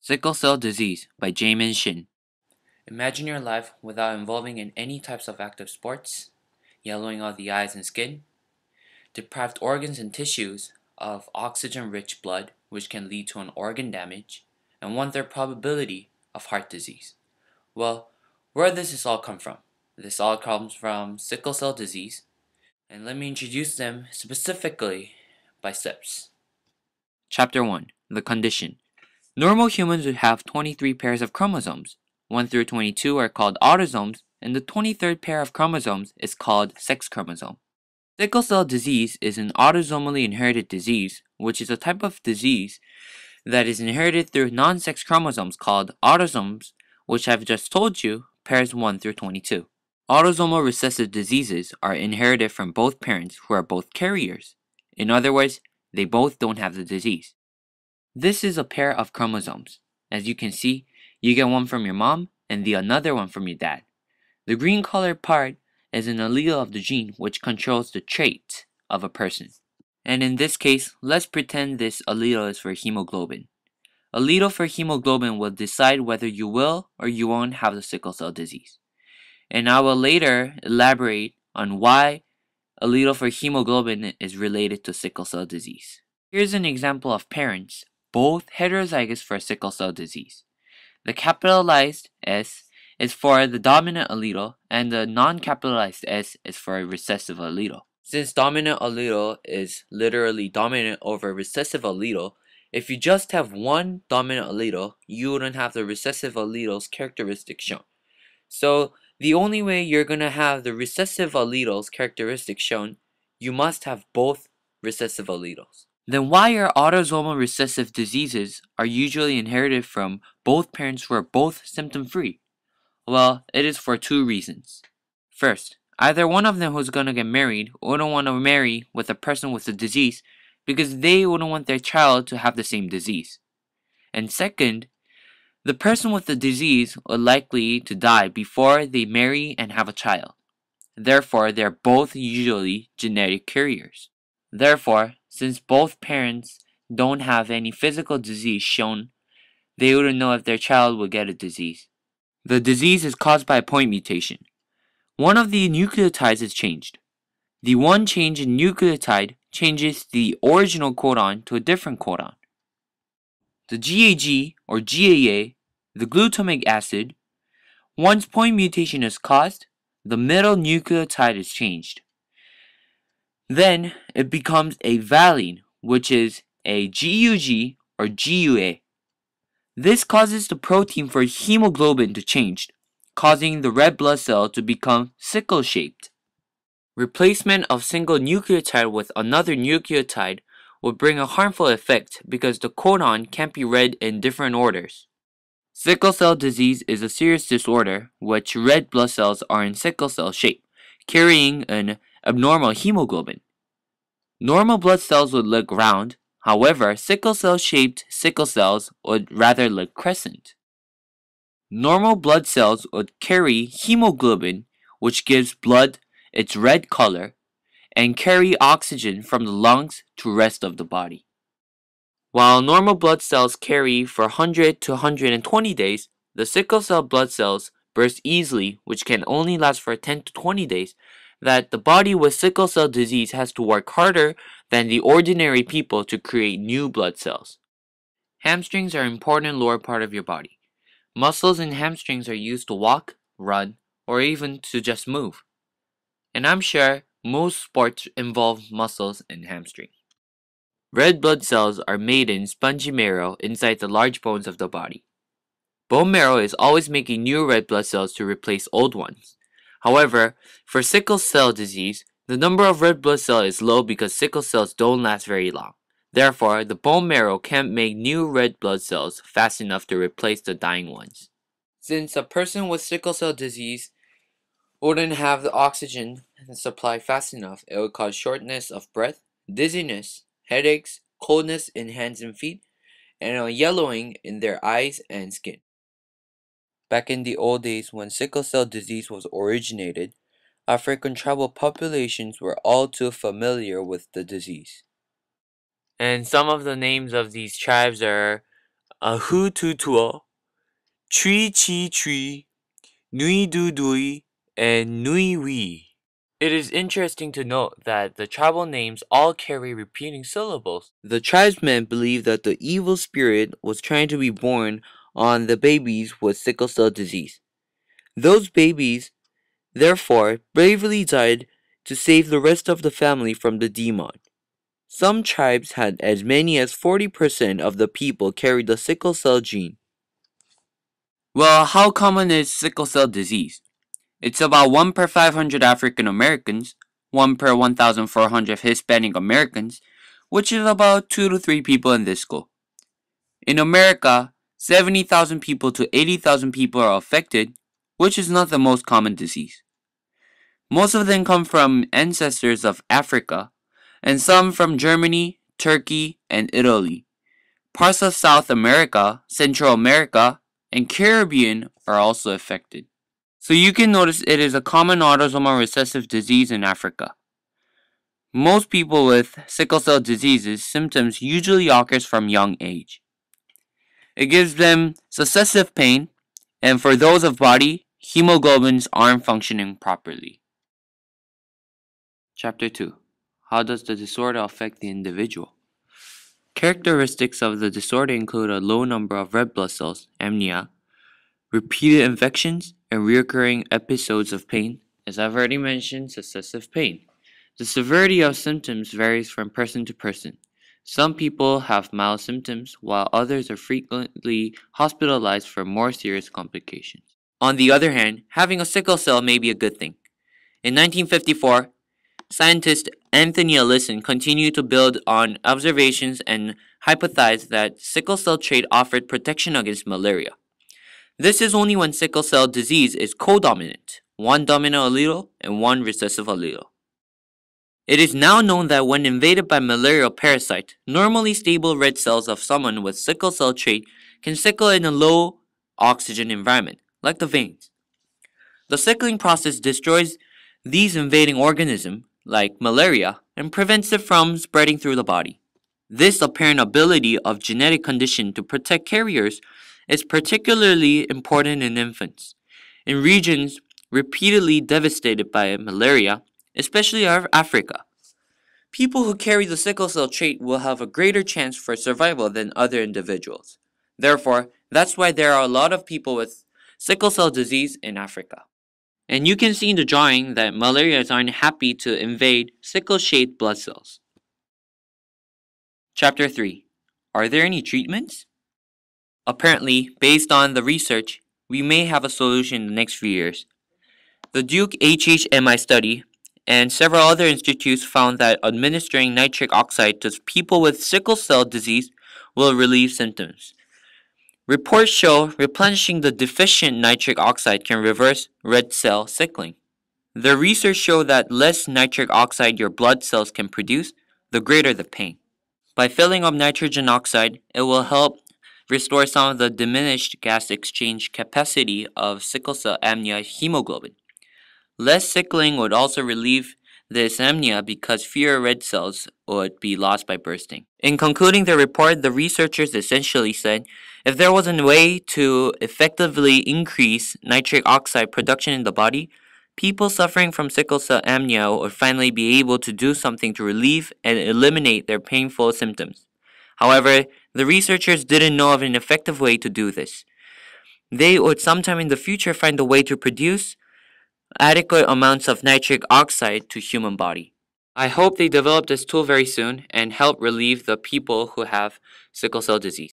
Sickle Cell Disease by Jaemin Shin. Imagine your life without involving in any types of active sports, yellowing of the eyes and skin, deprived organs and tissues of oxygen-rich blood which can lead to an organ damage, and 1/3 probability of heart disease. Well, where does this all come from? This all comes from sickle cell disease, and let me introduce them specifically by steps. Chapter 1. The condition. Normal humans would have 23 pairs of chromosomes. 1 through 22 are called autosomes, and the 23rd pair of chromosomes is called sex chromosome. Sickle cell disease is an autosomally inherited disease, which is a type of disease that is inherited through non-sex chromosomes called autosomes, which I've just told you, pairs 1 through 22. Autosomal recessive diseases are inherited from both parents who are both carriers. In other words, they both don't have the disease. This is a pair of chromosomes. As you can see, you get one from your mom and the another one from your dad. The green colored part is an allele of the gene which controls the trait of a person. And in this case, let's pretend this allele is for hemoglobin. Allele for hemoglobin will decide whether you will or you won't have the sickle cell disease. And I will later elaborate on why allele for hemoglobin is related to sickle cell disease. Here's an example of parents, both heterozygous for sickle cell disease. The capitalized S is for the dominant allele and the non-capitalized S is for a recessive allele. Since dominant allele is literally dominant over recessive allele, if you just have one dominant allele, you wouldn't have the recessive allele's characteristics shown. So the only way you're going to have the recessive allele's characteristics shown, you must have both recessive alleles. Then why are autosomal recessive diseases are usually inherited from both parents who are both symptom-free? Well, it is for two reasons. First, either one of them who's going to get married wouldn't want to marry with a person with the disease because they wouldn't want their child to have the same disease. And second, the person with the disease are likely to die before they marry and have a child. Therefore, they're both usually genetic carriers. Therefore, since both parents don't have any physical disease shown, they wouldn't know if their child will get a disease. The disease is caused by a point mutation. One of the nucleotides is changed. The one change in nucleotide changes the original codon to a different codon. The GAG or GAA, the glutamic acid, once point mutation is caused, the middle nucleotide is changed. Then it becomes a valine, which is a GUG or GUA. This causes the protein for hemoglobin to change, causing the red blood cell to become sickle-shaped. Replacement of single nucleotide with another nucleotide will bring a harmful effect because the codon can't be read in different orders. Sickle cell disease is a serious disorder which red blood cells are in sickle cell shape, carrying an abnormal hemoglobin. Normal blood cells would look round, however, sickle cell shaped sickle cells would rather look crescent. Normal blood cells would carry hemoglobin, which gives blood its red color, and carry oxygen from the lungs to rest of the body. While normal blood cells carry for 100 to 120 days, the sickle cell blood cells burst easily, which can only last for 10 to 20 days, that the body with sickle cell disease has to work harder than the ordinary people to create new blood cells. Hamstrings are an important lower part of your body. Muscles in hamstrings are used to walk, run, or even to just move. And I'm sure most sports involve muscles in hamstring. Red blood cells are made in spongy marrow inside the large bones of the body. Bone marrow is always making new red blood cells to replace old ones. However, for sickle cell disease, the number of red blood cells is low because sickle cells don't last very long. Therefore, the bone marrow can't make new red blood cells fast enough to replace the dying ones. Since a person with sickle cell disease wouldn't have the oxygen supply fast enough, it would cause shortness of breath, dizziness, headaches, coldness in hands and feet, and a yellowing in their eyes and skin. Back in the old days when sickle cell disease was originated, African tribal populations were all too familiar with the disease. And some of the names of these tribes are Ahu tu tuo, tree chi tree, nui du dui, and nui wee. It is interesting to note that the tribal names all carry repeating syllables. The tribesmen believed that the evil spirit was trying to be born on the babies with sickle cell disease. Those babies, therefore, bravely died to save the rest of the family from the demon. Some tribes had as many as 40% of the people carry the sickle cell gene. Well, how common is sickle cell disease? It's about 1 per 500 African Americans, 1 per 1,400 Hispanic Americans, which is about 2 to 3 people in this school. In America, 70,000 people to 80,000 people are affected, which is not the most common disease. Most of them come from ancestors of Africa, and some from Germany, Turkey, and Italy. Parts of South America, Central America, and Caribbean are also affected. So you can notice it is a common autosomal recessive disease in Africa. Most people with sickle cell disease's symptoms usually occurs from young age. It gives them successive pain, and for those of body, hemoglobins aren't functioning properly. Chapter 2. How does the disorder affect the individual? Characteristics of the disorder include a low number of red blood cells, anemia, repeated infections, and recurring episodes of pain. As I've already mentioned, successive pain. The severity of symptoms varies from person to person. Some people have mild symptoms, while others are frequently hospitalized for more serious complications. On the other hand, having a sickle cell may be a good thing. In 1954, scientist Anthony Allison continued to build on observations and hypothesized that sickle cell trait offered protection against malaria. This is only when sickle cell disease is codominant, one dominant allele and one recessive allele. It is now known that when invaded by malarial parasite, normally stable red cells of someone with sickle cell trait can sickle in a low oxygen environment, like the veins. The sickling process destroys these invading organisms, like malaria, and prevents it from spreading through the body. This apparent ability of genetic condition to protect carriers is particularly important in infants. In regions repeatedly devastated by malaria, especially Africa, people who carry the sickle cell trait will have a greater chance for survival than other individuals. Therefore, that's why there are a lot of people with sickle cell disease in Africa. And you can see in the drawing that malarias aren't happy to invade sickle-shaped blood cells. Chapter 3. Are there any treatments? Apparently, based on the research, we may have a solution in the next few years. The Duke HHMI study and several other institutes found that administering nitric oxide to people with sickle cell disease will relieve symptoms. Reports show replenishing the deficient nitric oxide can reverse red cell sickling. The research showed that less nitric oxide your blood cells can produce, the greater the pain. By filling up nitrogen oxide, it will help restore some of the diminished gas exchange capacity of sickle cell anemia hemoglobin. Less sickling would also relieve this anemia because fewer red cells would be lost by bursting. In concluding the report, the researchers essentially said if there was a way to effectively increase nitric oxide production in the body, people suffering from sickle cell anemia would finally be able to do something to relieve and eliminate their painful symptoms. However, the researchers didn't know of an effective way to do this. They would sometime in the future find a way to produce adequate amounts of nitric oxide to human body. I hope they develop this tool very soon and help relieve the people who have sickle cell disease.